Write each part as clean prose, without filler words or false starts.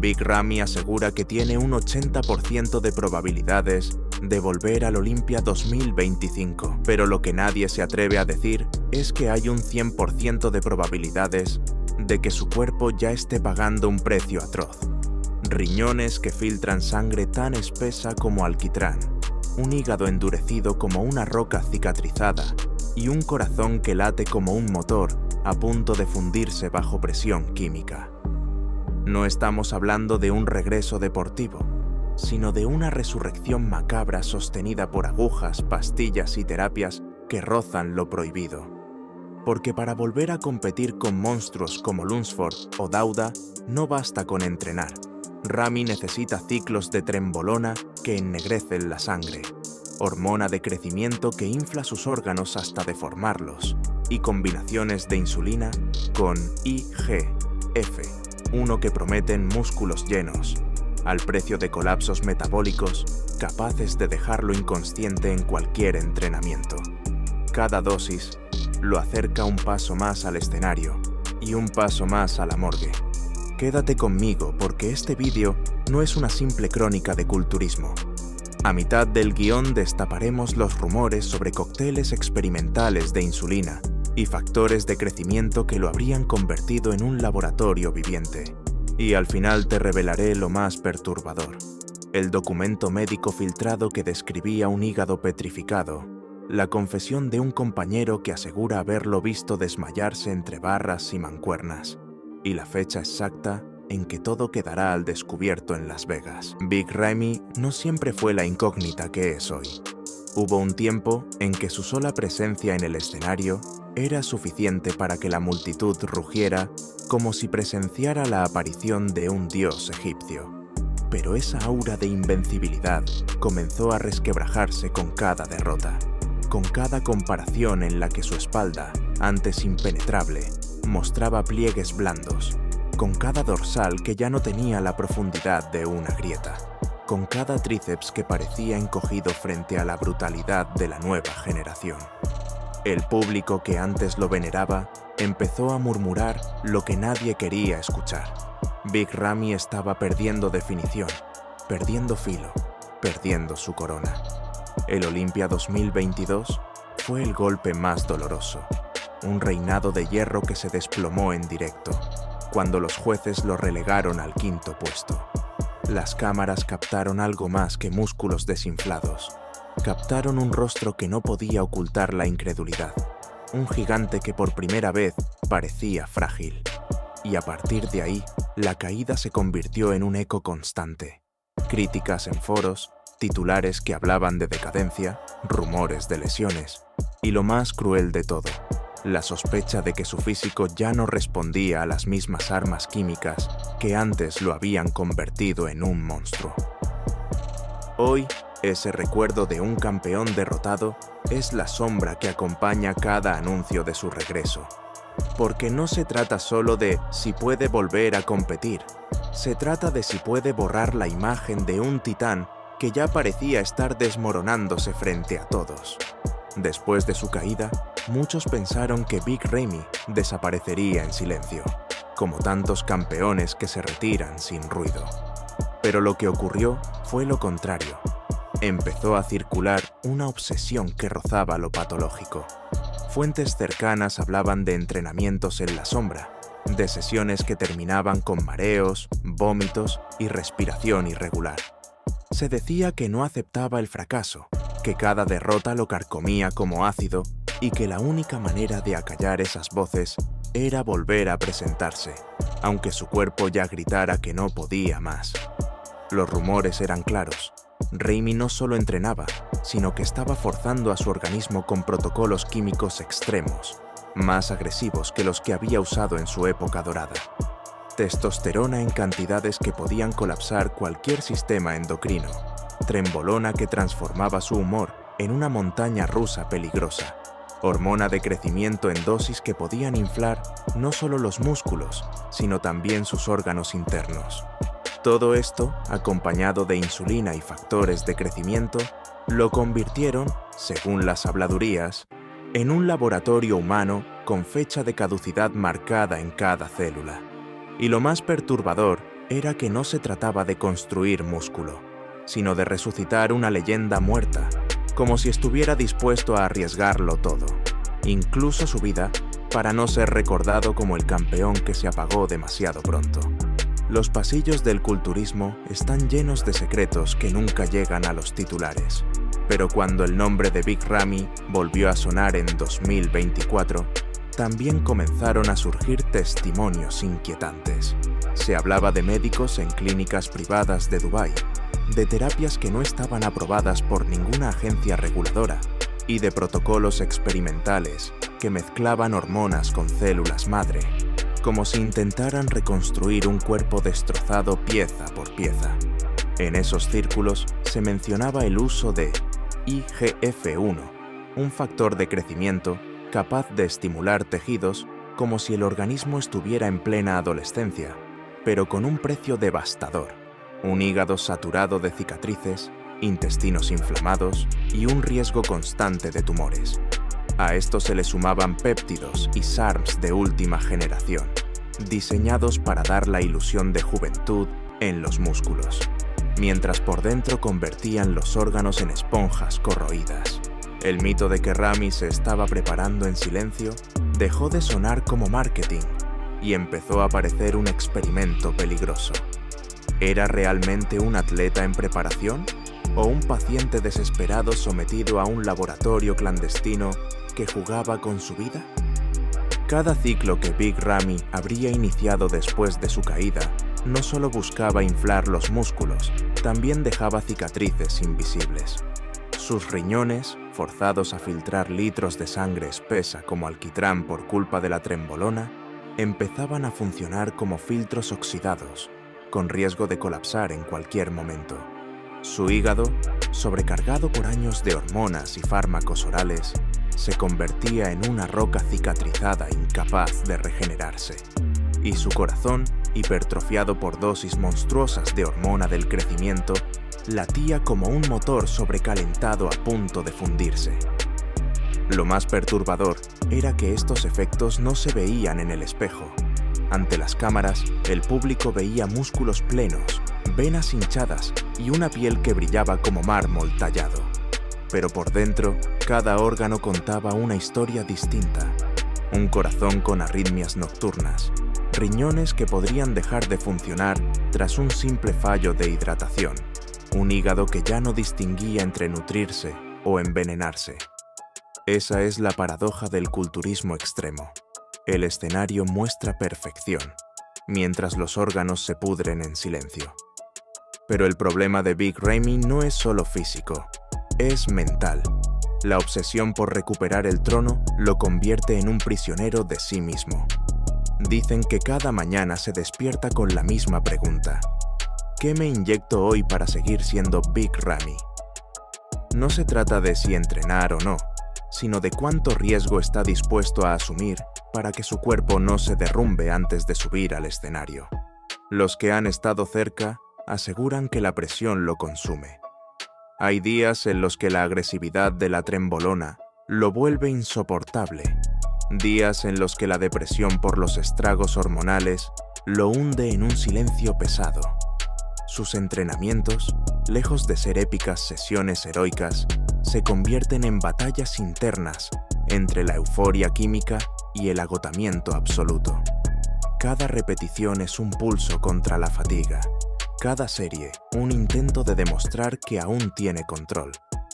Big Ramy asegura que tiene un 80% de probabilidades de volver al Olympia 2025, pero lo que nadie se atreve a decir es que hay un 100% de probabilidades de que su cuerpo ya esté pagando un precio atroz. Riñones que filtran sangre tan espesa como alquitrán, un hígado endurecido como una roca cicatrizada y un corazón que late como un motor a punto de fundirse bajo presión química. No estamos hablando de un regreso deportivo, sino de una resurrección macabra sostenida por agujas, pastillas y terapias que rozan lo prohibido. Porque para volver a competir con monstruos como Lunsford o Dauda, no basta con entrenar. Ramy necesita ciclos de trembolona que ennegrecen la sangre, hormona de crecimiento que infla sus órganos hasta deformarlos, y combinaciones de insulina con IGF, uno que prometen músculos llenos, al precio de colapsos metabólicos capaces de dejarlo inconsciente en cualquier entrenamiento. Cada dosis lo acerca un paso más al escenario y un paso más a la morgue. Quédate conmigo porque este vídeo no es una simple crónica de culturismo. A mitad del guión destaparemos los rumores sobre cócteles experimentales de insulina y factores de crecimiento que lo habrían convertido en un laboratorio viviente. Y al final te revelaré lo más perturbador: el documento médico filtrado que describía un hígado petrificado, la confesión de un compañero que asegura haberlo visto desmayarse entre barras y mancuernas, y la fecha exacta en que todo quedará al descubierto en Las Vegas. Big Ramy no siempre fue la incógnita que es hoy. Hubo un tiempo en que su sola presencia en el escenario era suficiente para que la multitud rugiera como si presenciara la aparición de un dios egipcio. Pero esa aura de invencibilidad comenzó a resquebrajarse con cada derrota, con cada comparación en la que su espalda, antes impenetrable, mostraba pliegues blandos, con cada dorsal que ya no tenía la profundidad de una grieta, con cada tríceps que parecía encogido frente a la brutalidad de la nueva generación. El público que antes lo veneraba empezó a murmurar lo que nadie quería escuchar. Big Ramy estaba perdiendo definición, perdiendo filo, perdiendo su corona. El Olympia 2022 fue el golpe más doloroso, un reinado de hierro que se desplomó en directo, cuando los jueces lo relegaron al quinto puesto. Las cámaras captaron algo más que músculos desinflados. Captaron un rostro que no podía ocultar la incredulidad, un gigante que por primera vez parecía frágil. Y a partir de ahí, la caída se convirtió en un eco constante. Críticas en foros, titulares que hablaban de decadencia, rumores de lesiones, y lo más cruel de todo, la sospecha de que su físico ya no respondía a las mismas armas químicas que antes lo habían convertido en un monstruo. Hoy, ese recuerdo de un campeón derrotado es la sombra que acompaña cada anuncio de su regreso. Porque no se trata solo de si puede volver a competir, se trata de si puede borrar la imagen de un titán que ya parecía estar desmoronándose frente a todos. Después de su caída, muchos pensaron que Big Ramy desaparecería en silencio, como tantos campeones que se retiran sin ruido. Pero lo que ocurrió fue lo contrario. Empezó a circular una obsesión que rozaba lo patológico. Fuentes cercanas hablaban de entrenamientos en la sombra, de sesiones que terminaban con mareos, vómitos y respiración irregular. Se decía que no aceptaba el fracaso, que cada derrota lo carcomía como ácido y que la única manera de acallar esas voces era volver a presentarse, aunque su cuerpo ya gritara que no podía más. Los rumores eran claros. Ramy no solo entrenaba, sino que estaba forzando a su organismo con protocolos químicos extremos, más agresivos que los que había usado en su época dorada. Testosterona en cantidades que podían colapsar cualquier sistema endocrino, trembolona que transformaba su humor en una montaña rusa peligrosa, hormona de crecimiento en dosis que podían inflar no solo los músculos, sino también sus órganos internos. Todo esto, acompañado de insulina y factores de crecimiento, lo convirtieron, según las habladurías, en un laboratorio humano con fecha de caducidad marcada en cada célula. Y lo más perturbador era que no se trataba de construir músculo, sino de resucitar una leyenda muerta, como si estuviera dispuesto a arriesgarlo todo, incluso su vida, para no ser recordado como el campeón que se apagó demasiado pronto. Los pasillos del culturismo están llenos de secretos que nunca llegan a los titulares, pero cuando el nombre de Big Ramy volvió a sonar en 2024, también comenzaron a surgir testimonios inquietantes. Se hablaba de médicos en clínicas privadas de Dubái, de terapias que no estaban aprobadas por ninguna agencia reguladora y de protocolos experimentales que mezclaban hormonas con células madre, como si intentaran reconstruir un cuerpo destrozado pieza por pieza. En esos círculos se mencionaba el uso de IGF-1, un factor de crecimiento capaz de estimular tejidos como si el organismo estuviera en plena adolescencia, pero con un precio devastador: un hígado saturado de cicatrices, intestinos inflamados y un riesgo constante de tumores. A esto se le sumaban péptidos y SARMs de última generación, diseñados para dar la ilusión de juventud en los músculos, mientras por dentro convertían los órganos en esponjas corroídas. El mito de que Ramy se estaba preparando en silencio dejó de sonar como marketing y empezó a parecer un experimento peligroso. ¿Era realmente un atleta en preparación o un paciente desesperado sometido a un laboratorio clandestino que jugaba con su vida? Cada ciclo que Big Ramy habría iniciado después de su caída no solo buscaba inflar los músculos, también dejaba cicatrices invisibles. Sus riñones, forzados a filtrar litros de sangre espesa como alquitrán por culpa de la trembolona, empezaban a funcionar como filtros oxidados, con riesgo de colapsar en cualquier momento. Su hígado, sobrecargado por años de hormonas y fármacos orales, se convertía en una roca cicatrizada incapaz de regenerarse. Y su corazón, hipertrofiado por dosis monstruosas de hormona del crecimiento, latía como un motor sobrecalentado a punto de fundirse. Lo más perturbador era que estos efectos no se veían en el espejo. Ante las cámaras, el público veía músculos plenos, venas hinchadas y una piel que brillaba como mármol tallado. Pero por dentro, cada órgano contaba una historia distinta. Un corazón con arritmias nocturnas, riñones que podrían dejar de funcionar tras un simple fallo de hidratación, un hígado que ya no distinguía entre nutrirse o envenenarse. Esa es la paradoja del culturismo extremo. El escenario muestra perfección, mientras los órganos se pudren en silencio. Pero el problema de Big Ramy no es solo físico, es mental. La obsesión por recuperar el trono lo convierte en un prisionero de sí mismo. Dicen que cada mañana se despierta con la misma pregunta: ¿qué me inyecto hoy para seguir siendo Big Ramy? No se trata de si entrenar o no, sino de cuánto riesgo está dispuesto a asumir para que su cuerpo no se derrumbe antes de subir al escenario. Los que han estado cerca aseguran que la presión lo consume. Hay días en los que la agresividad de la trembolona lo vuelve insoportable, días en los que la depresión por los estragos hormonales lo hunde en un silencio pesado. Sus entrenamientos, lejos de ser épicas sesiones heroicas, se convierten en batallas internas entre la euforia química y el agotamiento absoluto. Cada repetición es un pulso contra la fatiga, cada serie un intento de demostrar que aún tiene control,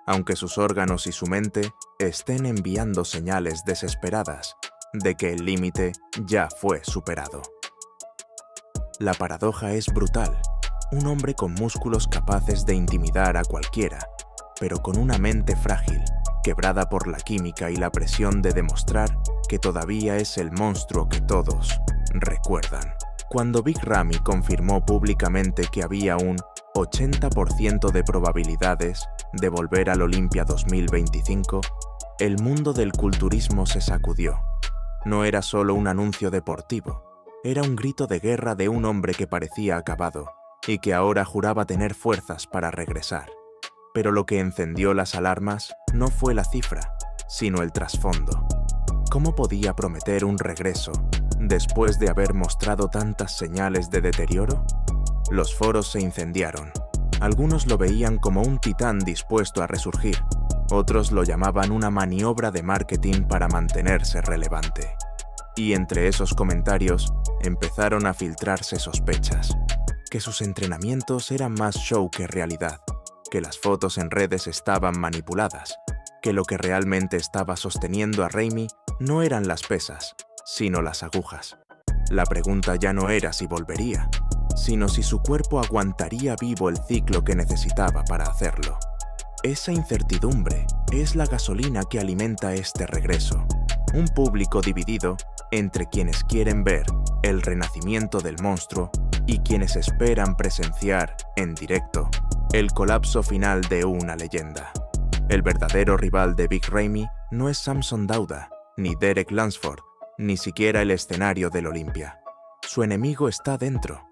aunque sus órganos y su mente estén enviando señales desesperadas de que el límite ya fue superado. La paradoja es brutal. Un hombre con músculos capaces de intimidar a cualquiera, pero con una mente frágil, quebrada por la química y la presión de demostrar que todavía es el monstruo que todos recuerdan. Cuando Big Ramy confirmó públicamente que había un 80% de probabilidades de volver al Olympia 2025, el mundo del culturismo se sacudió. No era solo un anuncio deportivo, era un grito de guerra de un hombre que parecía acabado y que ahora juraba tener fuerzas para regresar. Pero lo que encendió las alarmas no fue la cifra, sino el trasfondo. ¿Cómo podía prometer un regreso después de haber mostrado tantas señales de deterioro? Los foros se incendiaron. Algunos lo veían como un titán dispuesto a resurgir, otros lo llamaban una maniobra de marketing para mantenerse relevante. Y entre esos comentarios empezaron a filtrarse sospechas, que sus entrenamientos eran más show que realidad, que las fotos en redes estaban manipuladas, que lo que realmente estaba sosteniendo a Raimi no eran las pesas, sino las agujas. La pregunta ya no era si volvería, sino si su cuerpo aguantaría vivo el ciclo que necesitaba para hacerlo. Esa incertidumbre es la gasolina que alimenta este regreso. Un público dividido entre quienes quieren ver el renacimiento del monstruo y quienes esperan presenciar, en directo, el colapso final de una leyenda. El verdadero rival de Big Ramy no es Samson Dauda, ni Derek Lunsford, ni siquiera el escenario del Olympia. Su enemigo está dentro.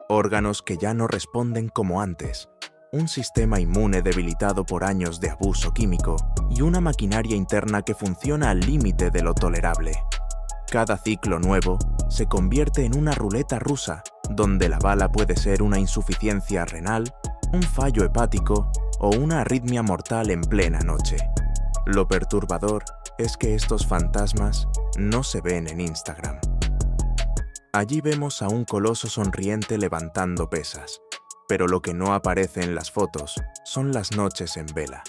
Órganos que ya no responden como antes, un sistema inmune debilitado por años de abuso químico y una maquinaria interna que funciona al límite de lo tolerable. Cada ciclo nuevo se convierte en una ruleta rusa donde la bala puede ser una insuficiencia renal, un fallo hepático o una arritmia mortal en plena noche. Lo perturbador es que estos fantasmas no se ven en Instagram. Allí vemos a un coloso sonriente levantando pesas, pero lo que no aparece en las fotos son las noches en vela,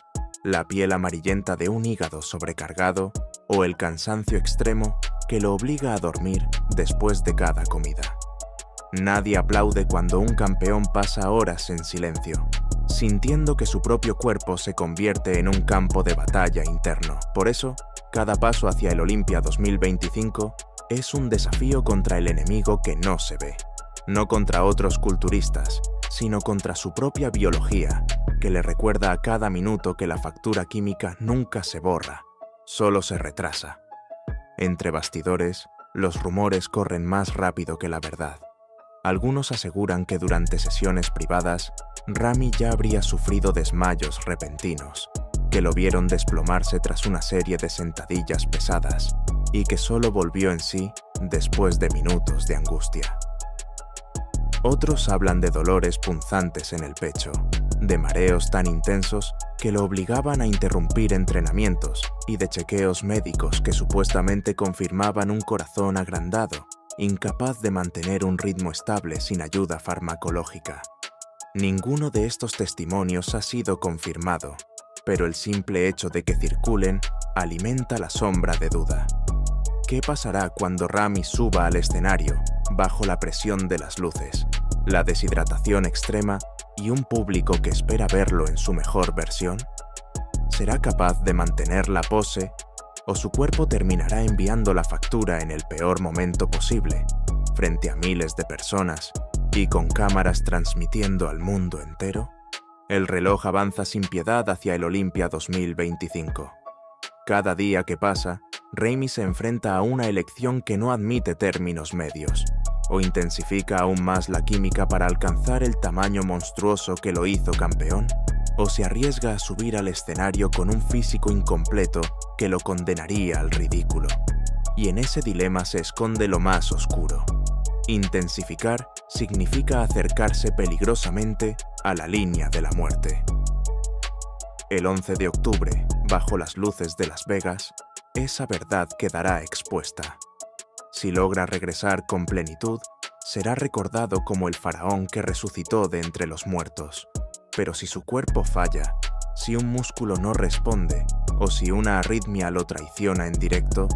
la piel amarillenta de un hígado sobrecargado o el cansancio extremo que lo obliga a dormir después de cada comida. Nadie aplaude cuando un campeón pasa horas en silencio, sintiendo que su propio cuerpo se convierte en un campo de batalla interno. Por eso, cada paso hacia el Olympia 2025 es un desafío contra el enemigo que no se ve, no contra otros culturistas, sino contra su propia biología, que le recuerda a cada minuto que la factura química nunca se borra, solo se retrasa. Entre bastidores, los rumores corren más rápido que la verdad. Algunos aseguran que durante sesiones privadas, Ramy ya habría sufrido desmayos repentinos, que lo vieron desplomarse tras una serie de sentadillas pesadas y que solo volvió en sí después de minutos de angustia. Otros hablan de dolores punzantes en el pecho, de mareos tan intensos que lo obligaban a interrumpir entrenamientos y de chequeos médicos que supuestamente confirmaban un corazón agrandado, incapaz de mantener un ritmo estable sin ayuda farmacológica. Ninguno de estos testimonios ha sido confirmado, pero el simple hecho de que circulen alimenta la sombra de duda. ¿Qué pasará cuando Ramy suba al escenario bajo la presión de las luces, la deshidratación extrema y un público que espera verlo en su mejor versión? ¿Será capaz de mantener la pose o su cuerpo terminará enviando la factura en el peor momento posible, frente a miles de personas y con cámaras transmitiendo al mundo entero? El reloj avanza sin piedad hacia el Olympia 2025. Cada día que pasa, Ramy se enfrenta a una elección que no admite términos medios. O intensifica aún más la química para alcanzar el tamaño monstruoso que lo hizo campeón, o se arriesga a subir al escenario con un físico incompleto que lo condenaría al ridículo. Y en ese dilema se esconde lo más oscuro. Intensificar significa acercarse peligrosamente a la línea de la muerte. El 11 de octubre, bajo las luces de Las Vegas, esa verdad quedará expuesta. Si logra regresar con plenitud, será recordado como el faraón que resucitó de entre los muertos. Pero si su cuerpo falla, si un músculo no responde o si una arritmia lo traiciona en directo,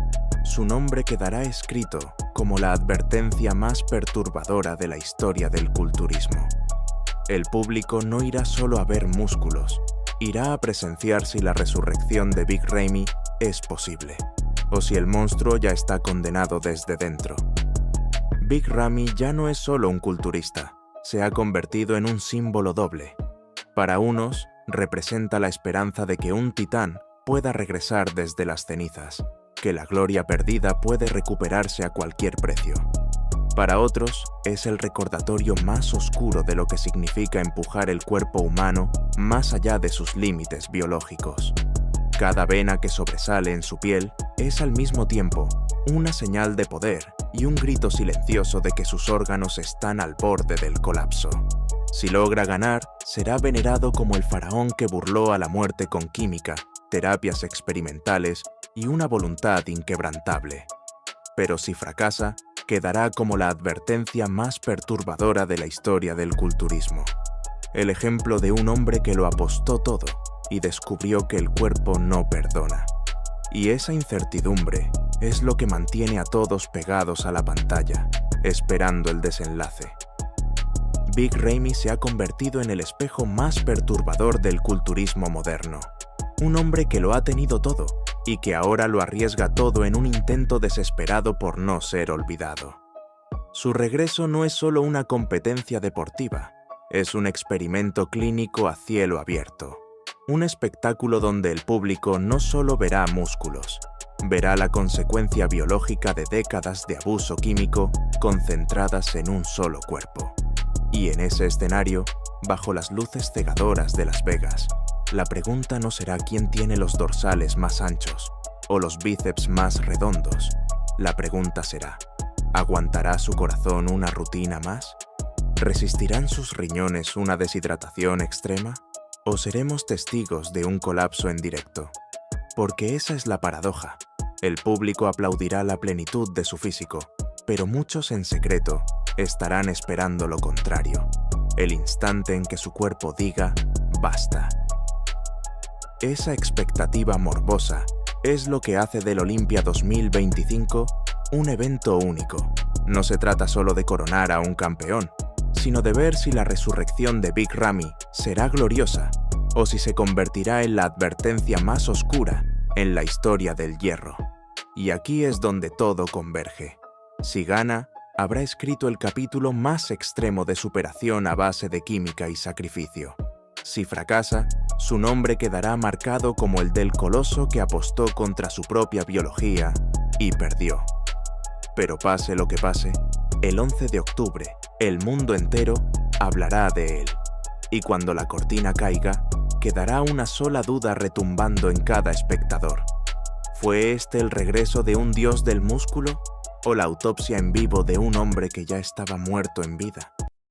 su nombre quedará escrito como la advertencia más perturbadora de la historia del culturismo. El público no irá solo a ver músculos, irá a presenciar si la resurrección de Big Ramy es posible, o si el monstruo ya está condenado desde dentro. Big Ramy ya no es solo un culturista, se ha convertido en un símbolo doble. Para unos, representa la esperanza de que un titán pueda regresar desde las cenizas, que la gloria perdida puede recuperarse a cualquier precio. Para otros, es el recordatorio más oscuro de lo que significa empujar el cuerpo humano más allá de sus límites biológicos. Cada vena que sobresale en su piel es al mismo tiempo una señal de poder y un grito silencioso de que sus órganos están al borde del colapso. Si logra ganar, será venerado como el faraón que burló a la muerte con química, terapias experimentales y una voluntad inquebrantable. Pero si fracasa, quedará como la advertencia más perturbadora de la historia del culturismo. El ejemplo de un hombre que lo apostó todo y descubrió que el cuerpo no perdona. Y esa incertidumbre es lo que mantiene a todos pegados a la pantalla, esperando el desenlace. Big Ramy se ha convertido en el espejo más perturbador del culturismo moderno. Un hombre que lo ha tenido todo y que ahora lo arriesga todo en un intento desesperado por no ser olvidado. Su regreso no es solo una competencia deportiva, es un experimento clínico a cielo abierto. Un espectáculo donde el público no solo verá músculos, verá la consecuencia biológica de décadas de abuso químico concentradas en un solo cuerpo. Y en ese escenario, bajo las luces cegadoras de Las Vegas, la pregunta no será quién tiene los dorsales más anchos o los bíceps más redondos. La pregunta será, ¿aguantará su corazón una rutina más? ¿Resistirán sus riñones una deshidratación extrema? ¿O seremos testigos de un colapso en directo? Porque esa es la paradoja. El público aplaudirá la plenitud de su físico, pero muchos en secreto estarán esperando lo contrario, el instante en que su cuerpo diga «basta». Esa expectativa morbosa es lo que hace del Olympia 2025 un evento único. No se trata solo de coronar a un campeón, sino de ver si la resurrección de Big Ramy será gloriosa o si se convertirá en la advertencia más oscura en la historia del hierro. Y aquí es donde todo converge. Si gana, habrá escrito el capítulo más extremo de superación a base de química y sacrificio. Si fracasa, su nombre quedará marcado como el del coloso que apostó contra su propia biología y perdió. Pero pase lo que pase, el 11 de octubre, el mundo entero hablará de él. Y cuando la cortina caiga, quedará una sola duda retumbando en cada espectador. ¿Fue este el regreso de un dios del músculo o la autopsia en vivo de un hombre que ya estaba muerto en vida?